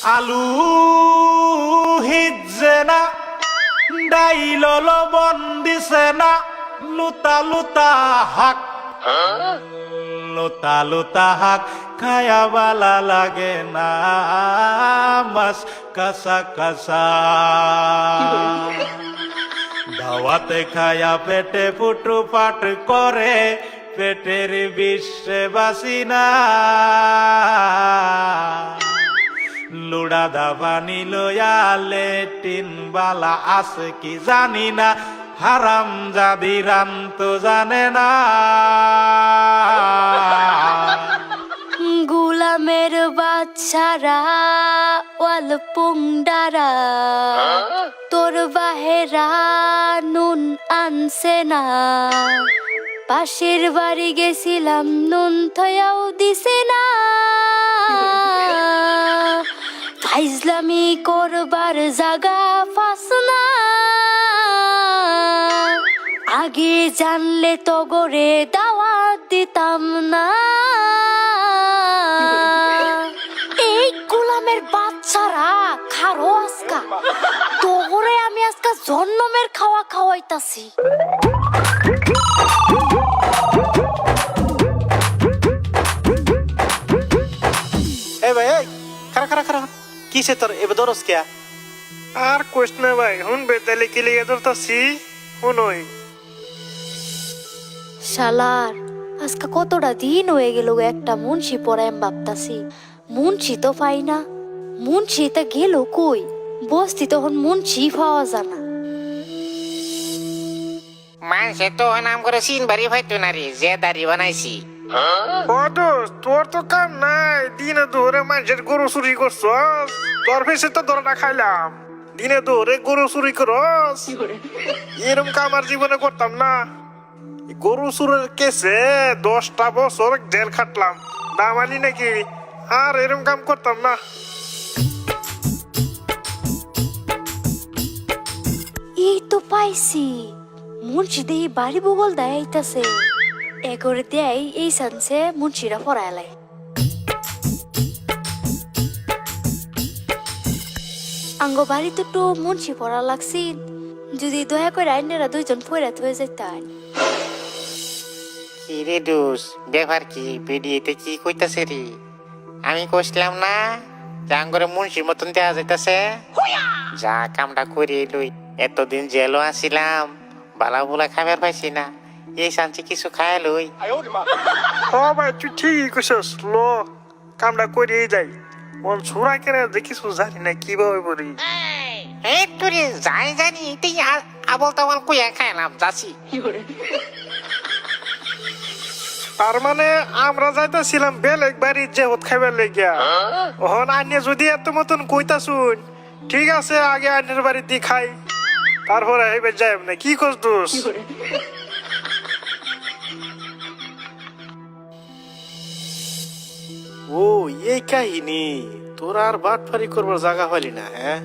আলু হিজে না ডাইল লবণ দিছে না লুতা লুতা হাক লুতা লুতা হাক খায়া বালা লাগে না মাছ কাঁচা কাঁচা দাওয়াতে খায়া পেটে ফুটু পাট করে পেটের বিশ্বে বাসি না লুড়া দাবানি লয়া লেটিন বালা আছে কি জানি না হারাম জাদি রাম তো জানে না গুলামের বাচ্চারা ওয়াল পুংডারা তোর বাহেরা নুন আনছে না পাশের বাড়ি গেছিলাম নুন থয়াও দিছে না ফাইজলামি করবার জাগা ফাস না আগে জানলে তো গরে দাওয়াত দিতাম না এই গোলামের বাচ্চারা খারো আজকা তোরে আমি আজকা জন্মের খাওয়া খাওয়াইতাছি এ ভাই এই খারা খারা খারা কিসে তোর এবার দরস কে আর কোশ না ভাই হুন বেতালে কি লিয়ে ধরতাছি হুনই শালার আজকা কতটা দিন হয়ে গেল একটা মুন্সি পড়ায় ভাবতাছি মুন্সি তো পাই না মুন্সি তা গেল কই বস্তি তখন মুন্সি পাওয়া জানা মানুষে তো নাম করে সিন বাড়ি হয়তো না রে যে দাড়ি বানাইছি বদোস তোর তো কাম নাই দিনে ধরে মানুষের গরু চুরি করছস তোর ফেসে তো ধরাটা খাইলাম দিনে ধরে গরু চুরি করস এরম কাম আর জীবনে করতাম না গরু চুরের কেসে 10টা বছর জেল খাটলাম দামালি নাকি আর এরম কাম করতাম না এই তো পাইছি মুন্সি দেই বাড়ি বগল দেয় আইতাছে এগরে দেয় এই সানসে মুন্সিরা পড়ায় আঙ্গ বাড়িতে তো মুন্সি পড়া লাগছি যদি দয়া করে আইনেরা দুইজন পড়াত হয়ে যেতাম কি রে দোষ ব্যাপার কি ভিডিওতে কি কইতাছে রে আমি কইছিলাম না জাঙ্গরে মুন্সির মতন দেয়া যাইতাছে যা কামটা করে লই এতদিন জেলও আসিলাম বালা বুলা খাবার পাইছি না এই শান্তি কিছু খায় লই ও ভাই তুই ঠিকই কইছস ল কামটা করিয়ে যাই মন ছোড়া কেন দেখিস জানি না কিভাবে বলি এই তুই যাই জানি তুই আবল তাবল কইয়া খাইলাম যাচ্ছি তার মানে আমরা যাইতেছিলাম বেলেগ বাড়ির যে হত খাইবার লেগিয়া ওহন আন্নে যদি এত মতন কইতা শুন ঠিক আছে আগে আন্নের বাড়ি দিয়ে খাই তারপরে এবার যাই না কি করছ দোষ ও এই কাহিনী তোর আর বাটফারি করবার জায়গা হলি না হ্যাঁ